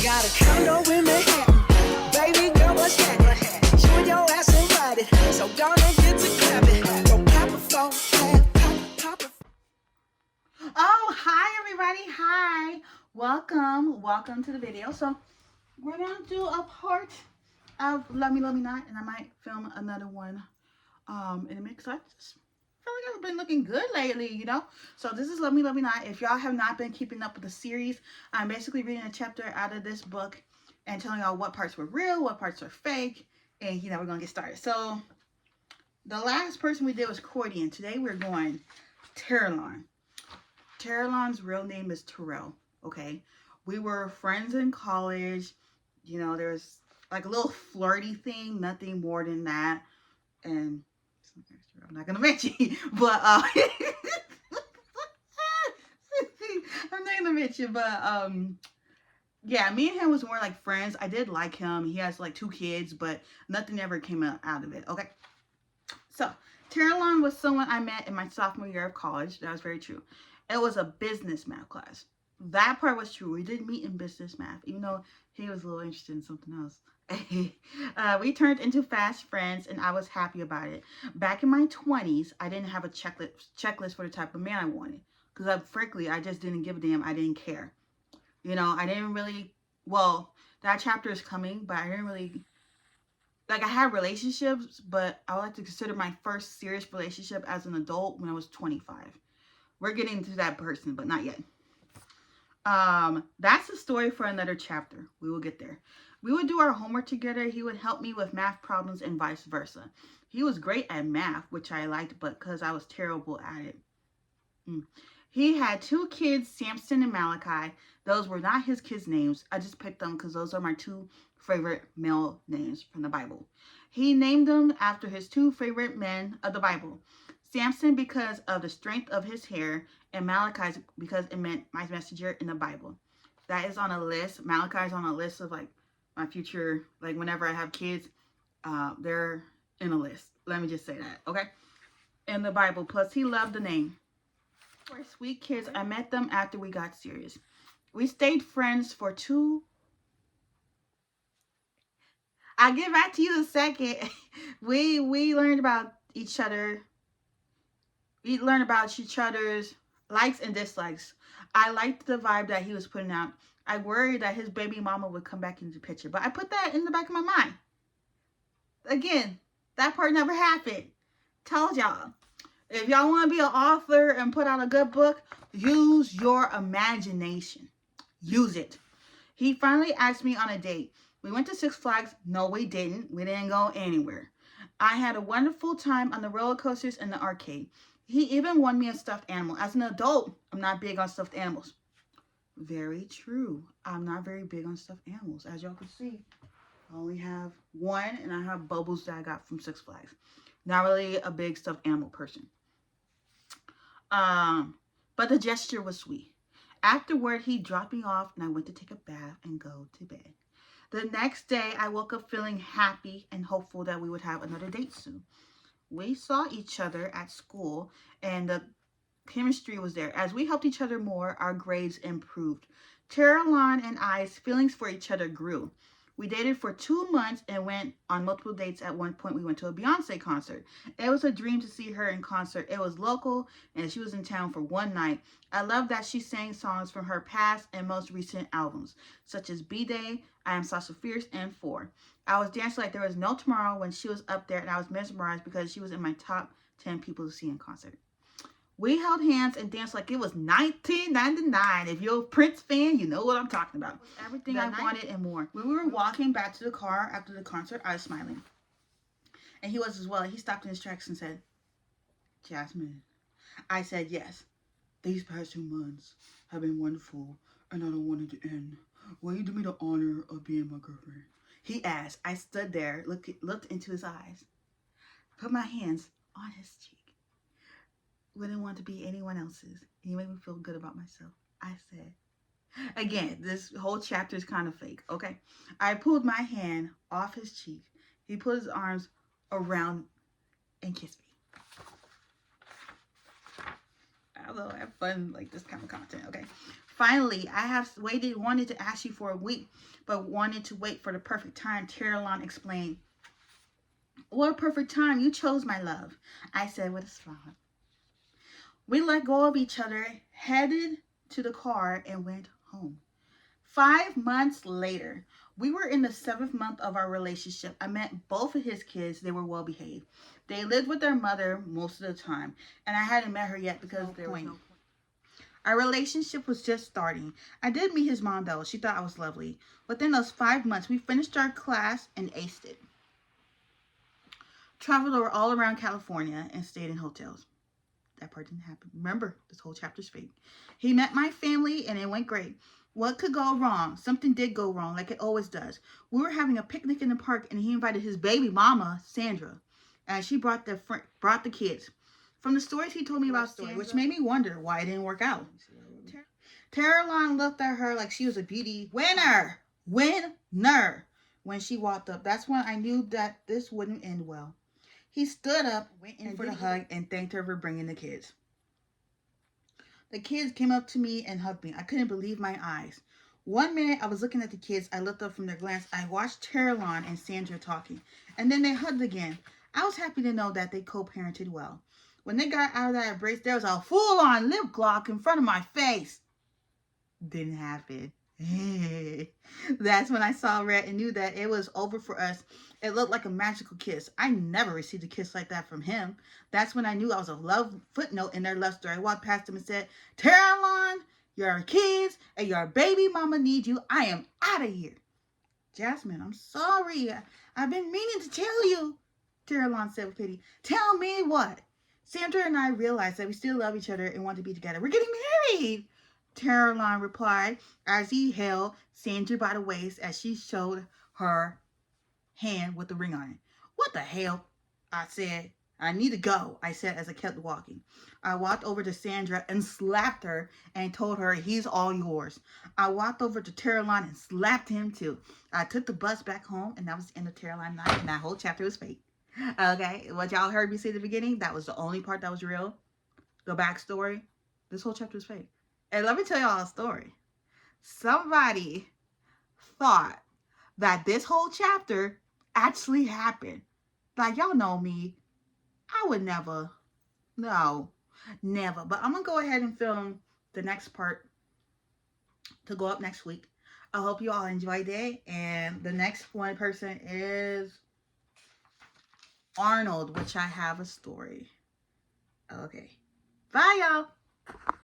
Got a condo in Manhattan. Baby girl, what's happening? You and your ass ain't got it. So gonna get to clapping. Don't pop a phone. Pop a. Oh, hi everybody. Hi. Welcome to the video. So we're gonna do a part of Love Me Not, and I might film another one in a mix. I just feel like I've been looking good lately, you know. So this is Love Me Not. If y'all have not been keeping up with the series, I'm basically reading a chapter out of this book and telling y'all what parts were real, what parts are fake, and you know, we're gonna get started. So the last person we did was Cordy, and today we're going Terelon. Terelon's real name is Terrell, okay? We were friends in college. You know, there's like a little flirty thing, nothing more than that. And I'm not gonna mention, but I'm not gonna mention, but yeah, me and him was more like friends. I did like him. He has like 2 kids, but nothing ever came out of it, okay? So, Terelon was someone I met in my sophomore year of college. That was very true. It was a business math class. That part was true. We did meet in business math, even though he was a little interested in something else. We turned into fast friends, and I was happy about it. Back in my 20s, I didn't have a checklist for the type of man I wanted. Because frankly, I just didn't give a damn. I didn't care. You know, I didn't really, well, that chapter is coming, but I didn't really, like, I had relationships, but I would like to consider my first serious relationship as an adult when I was 25. We're getting to that person, but not yet. That's a story for another chapter. We will get there. We would do our homework together. He would help me with math problems and vice versa. He was great at math, which I liked, but because I was terrible at it. He had 2 kids, Samson and Malachi. Those were not his kids' names. I just picked them because those are my 2 favorite male names from the Bible. He named them after his 2 favorite men of the Bible. Samson because of the strength of his hair, and Malachi because it meant my messenger in the Bible. That is on a list. Malachi is on a list of like my future, like whenever I have kids, they're in a list. Let me just say that, okay? In the Bible. Plus, he loved the name. We're sweet kids. I met them after we got serious. We stayed friends for 2. I'll get back to you in a second. We learned about each other. We learned about each other's likes and dislikes. I liked the vibe that he was putting out. I worried that his baby mama would come back into the picture, but I put that in the back of my mind. Again, that part never happened. Told y'all. If y'all want to be an author and put out a good book, use your imagination. Use it. He finally asked me on a date. We went to Six Flags. No, we didn't. We didn't go anywhere. I had a wonderful time on the roller coasters and the arcade. He even won me a stuffed animal. As an adult, I'm not big on stuffed animals. Very true. I'm not very big on stuffed animals. As y'all can see, I only have 1, and I have bubbles that I got from Six Flags. Not really a big stuffed animal person. But the gesture was sweet. Afterward, he dropped me off, and I went to take a bath and go to bed. The next day, I woke up feeling happy and hopeful that we would have another date soon. We saw each other at school, and the chemistry was there. As we helped each other more, our grades improved. Terelon and I's feelings for each other grew. We dated for 2 months and went on multiple dates. At one point, we went to a Beyonce concert. It was a dream to see her in concert. It was local, and she was in town for one night. I love that she sang songs from her past and most recent albums, such as B-Day, I Am Sasha Fierce, and 4. I was dancing like there was no tomorrow when she was up there, and I was mesmerized because she was in my top 10 people to see in concert. We held hands and danced like it was 1999. If you're a Prince fan, you know what I'm talking about. Everything I wanted and more. When we were walking back to the car after the concert, I was smiling. And he was as well. He stopped in his tracks and said, "Jasmine." I said, "Yes. These past 2 months have been wonderful, and I don't want it to end. Will you do me the honor of being my girlfriend?" He asked. I stood there, looked into his eyes, put my hands on his cheek. Wouldn't want to be anyone else's. He made me feel good about myself. I said, again, this whole chapter is kind of fake, okay? I pulled my hand off his cheek. He put his arms around and kissed me. I don't know, I have fun like this kind of content, okay? Finally, I have wanted to ask you for a week, but wanted to wait for the perfect time. Terelon explained. What perfect time? You chose my love, I said with a smile. We let go of each other, headed to the car, and went home. 5 months later, we were in the 7th month of our relationship. I met both of his kids. They were well behaved. They lived with their mother most of the time, and I hadn't met her yet because there was no point. Our relationship was just starting. I did meet his mom though. She thought I was lovely. Within those 5 months, we finished our class and aced it. Traveled over all around California and stayed in hotels. That part didn't happen. Remember, this whole chapter's fake. He met my family and it went great. What could go wrong? Something did go wrong, like it always does. We were having a picnic in the park and he invited his baby mama, Sandra, and she brought the kids. From the stories he told me about Sandra, which made me wonder why it didn't work out. Terelon looked at her like she was a beauty winner. When she walked up, that's when I knew that this wouldn't end well. He stood up, went in for the hug, and thanked her for bringing the kids. The kids came up to me and hugged me. I couldn't believe my eyes. 1 minute, I was looking at the kids. I looked up from their glance. I watched Terelon and Sandra talking, and then they hugged again. I was happy to know that they co-parented well. When they got out of that embrace, there was a full-on lip gloss in front of my face. Didn't happen. That's when I saw red and knew that it was over for us. It looked like a magical kiss. I never received a kiss like that from him. That's when I knew I was a love footnote in their love story. I walked past him and said, Terelon, your kids and your baby mama need you. I am out of here. Jasmine, I'm sorry. I've been meaning to tell you, Terelon said with pity. Tell me what? Sandra and I realized that we still love each other and want to be together. We're getting married, Terelon replied as he held Sandra by the waist as she showed her hand with the ring on it. What the hell? I said. I need to go, I said as I kept walking. I walked over to Sandra and slapped her and told her he's all yours. I walked over to Terelon and slapped him too. I took the bus back home and that was the end of Terelon night and that whole chapter was fake. Okay, what y'all heard me say at the beginning, that was the only part that was real. The backstory, this whole chapter was fake. And let me tell y'all a story. Somebody thought that this whole chapter actually happened. Like, y'all know me. I would never. No, never. But I'm going to go ahead and film the next part to go up next week. I hope you all enjoyed it. And the next one person is Arnold, which I have a story. Okay. Bye, y'all.